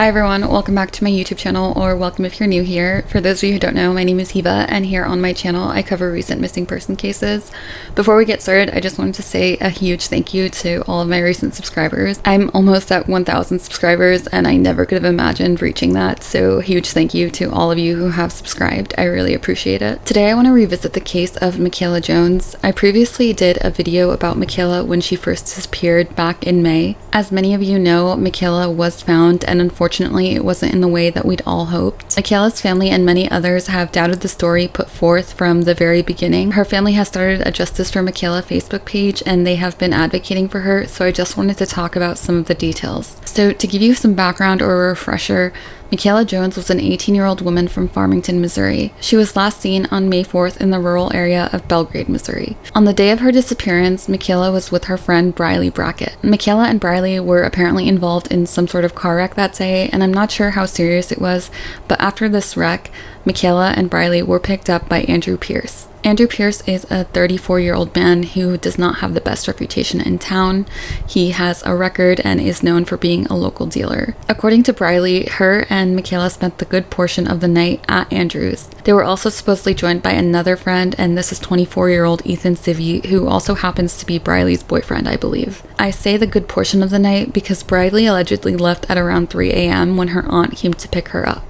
Hi everyone, welcome back to my YouTube channel, or welcome if you're new here. For those of you who don't know, my name is Hiva, and here on my channel I cover recent missing person cases. Before we get started, I just wanted to say a huge thank you to all of my recent subscribers. I'm almost at 1,000 subscribers and I never could have imagined reaching that, so huge thank you to all of you who have subscribed. I really appreciate it. Today I want to revisit the case of Mikayla Jones. I previously did a video about Mikayla when she first disappeared back in May. As many of you know, Mikayla was found, and unfortunately it wasn't in the way that we'd all hoped. Mikayla's family and many others have doubted the story put forth from the very beginning. Her family has started a Justice for Mikayla Facebook page and they have been advocating for her, so I just wanted to talk about some of the details. So to give you some background or a refresher, Mikayla Jones was an 18-year-old woman from Farmington, Missouri. She was last seen on May 4th in the rural area of Belgrade, Missouri. On the day of her disappearance, Mikayla was with her friend Briley Brackett. Mikayla and Briley were apparently involved in some sort of car wreck that day, and I'm not sure how serious it was, but after this wreck, Mikayla and Briley were picked up by Andrew Pierce. Andrew Pierce is a 34-year-old man who does not have the best reputation in town. He has a record and is known for being a local dealer. According to Briley, her and Mikayla spent the good portion of the night at Andrew's. They were also supposedly joined by another friend, and this is 24-year-old Ethan Civey, who also happens to be Briley's boyfriend, I believe. I say the good portion of the night because Briley allegedly left at around 3 a.m. when her aunt came to pick her up.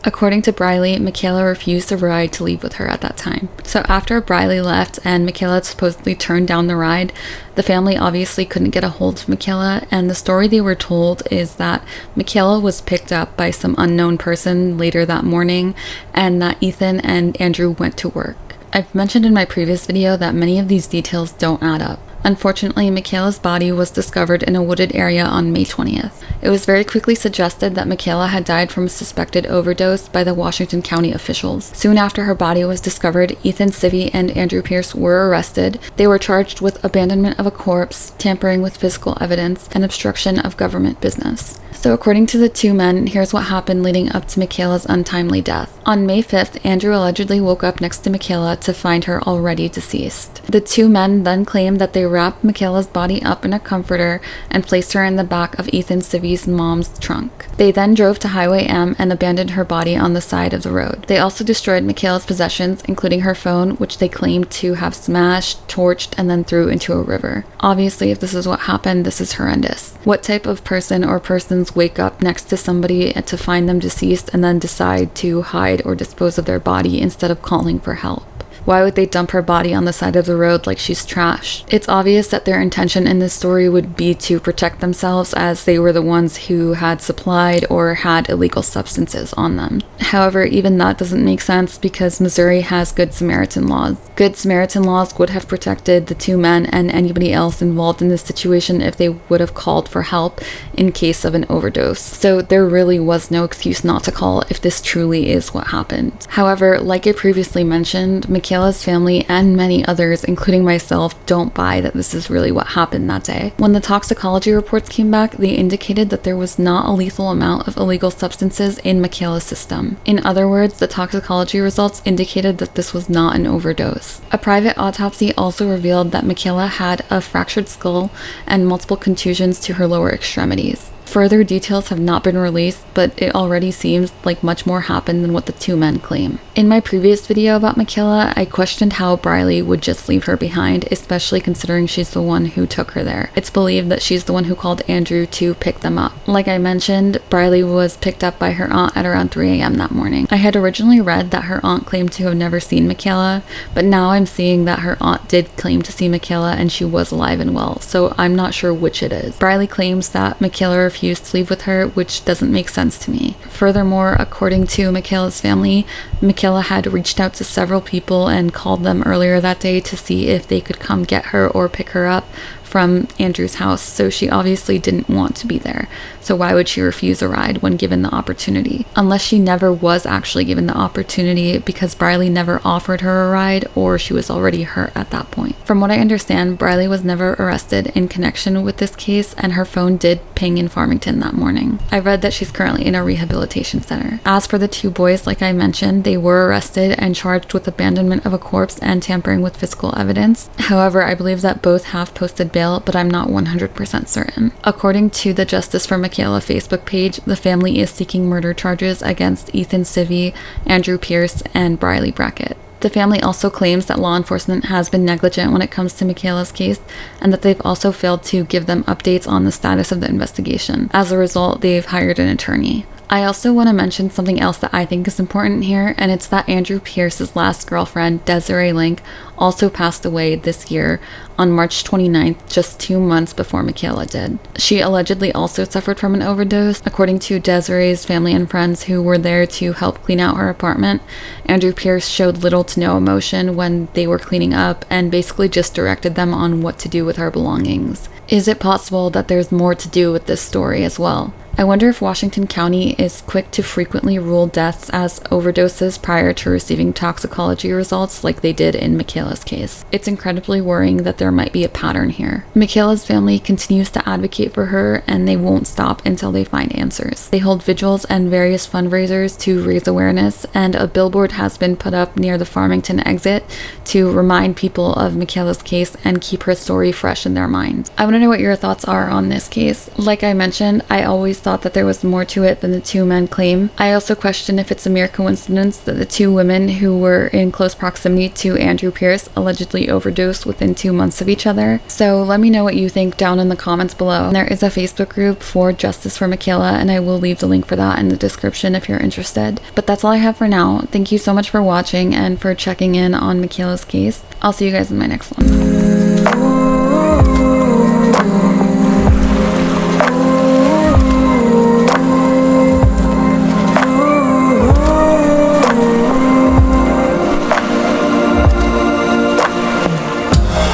According to Briley, Mikayla refused the ride to leave with her at that time. So after Briley left and Mikayla supposedly turned down the ride, the family obviously couldn't get a hold of Mikayla, and the story they were told is that Mikayla was picked up by some unknown person later that morning and that Ethan and Andrew went to work. I've mentioned in my previous video that many of these details don't add up. Unfortunately, Mikayla's body was discovered in a wooded area on May 20th. It was very quickly suggested that Mikayla had died from a suspected overdose by the Washington County officials. Soon after her body was discovered, Ethan Civey and Andrew Pierce were arrested. They were charged with abandonment of a corpse, tampering with physical evidence, and obstruction of government business. So according to the two men, here's what happened leading up to Mikayla's untimely death. On May 5th, Andrew allegedly woke up next to Mikayla to find her already deceased. The two men then claimed that they wrapped Mikayla's body up in a comforter and placed her in the back of Ethan Civey's mom's trunk. They then drove to Highway M and abandoned her body on the side of the road. They also destroyed Mikayla's possessions, including her phone, which they claimed to have smashed, torched, and then threw into a river. Obviously, if this is what happened, this is horrendous. What type of person or persons wake up next to somebody to find them deceased and then decide to hide or dispose of their body instead of calling for help? Why would they dump her body on the side of the road like she's trash? It's obvious that their intention in this story would be to protect themselves, as they were the ones who had supplied or had illegal substances on them. However, even that doesn't make sense because Missouri has Good Samaritan laws. Good Samaritan laws would have protected the two men and anybody else involved in this situation if they would have called for help in case of an overdose. So there really was no excuse not to call if this truly is what happened. However, like I previously mentioned, Mikayla's family and many others, including myself, don't buy that this is really what happened that day. When the toxicology reports came back, they indicated that there was not a lethal amount of illegal substances in Mikayla's system. In other words, the toxicology results indicated that this was not an overdose. A private autopsy also revealed that Mikayla had a fractured skull and multiple contusions to her lower extremities. Further details have not been released, but it already seems like much more happened than what the two men claim. In my previous video about Mikayla, I questioned how Briley would just leave her behind, especially considering she's the one who took her there. It's believed that she's the one who called Andrew to pick them up. Like I mentioned, Briley was picked up by her aunt at around 3 a.m. that morning. I had originally read that her aunt claimed to have never seen Mikayla, but now I'm seeing that her aunt did claim to see Mikayla and she was alive and well, so I'm not sure which it is. Briley claims that Mikayla refused to leave with her, which doesn't make sense to me. Furthermore, according to Mikayla's family, Mikayla had reached out to several people and called them earlier that day to see if they could come get her or pick her up from Andrew's house, so she obviously didn't want to be there. So why would she refuse a ride when given the opportunity? Unless she never was actually given the opportunity because Briley never offered her a ride, or she was already hurt at that point. From what I understand, Briley was never arrested in connection with this case, and her phone did ping in Farmington that morning. I read that she's currently in a rehabilitation center. As for the two boys, like I mentioned, they were arrested and charged with abandonment of a corpse and tampering with physical evidence. However, I believe that both have posted bail, but I'm not 100% certain. According to the Justice for Mikayla Facebook page, the family is seeking murder charges against Ethan Civey, Andrew Pierce, and Briley Brackett. The family also claims that law enforcement has been negligent when it comes to Mikayla's case, and that they've also failed to give them updates on the status of the investigation. As a result, they've hired an attorney. I also want to mention something else that I think is important here, and it's that Andrew Pierce's last girlfriend, Desiree, also passed away this year on March 29th, just 2 months before Mikayla did. She allegedly also suffered from an overdose. According to Desiree's family and friends who were there to help clean out her apartment, Andrew Pierce showed little to no emotion when they were cleaning up and basically just directed them on what to do with her belongings. Is it possible that there's more to do with this story as well? I wonder if Washington County is quick to frequently rule deaths as overdoses prior to receiving toxicology results like they did in Mikayla's case. It's incredibly worrying that there might be a pattern here. Mikayla's family continues to advocate for her, and they won't stop until they find answers. They hold vigils and various fundraisers to raise awareness, and a billboard has been put up near the Farmington exit to remind people of Mikayla's case and keep her story fresh in their minds. I want to know what your thoughts are on this case. Like I mentioned, I always thought that there was more to it than the two men claim. I also question if it's a mere coincidence that the two women who were in close proximity to Andrew Pierce allegedly overdosed within 2 months of each other. So let me know what you think down in the comments below. There is a Facebook group for Justice for Mikayla, and I will leave the link for that in the description if you're interested. But that's all I have for now. Thank you so much for watching and for checking in on Mikayla's case. I'll see you guys in my next one.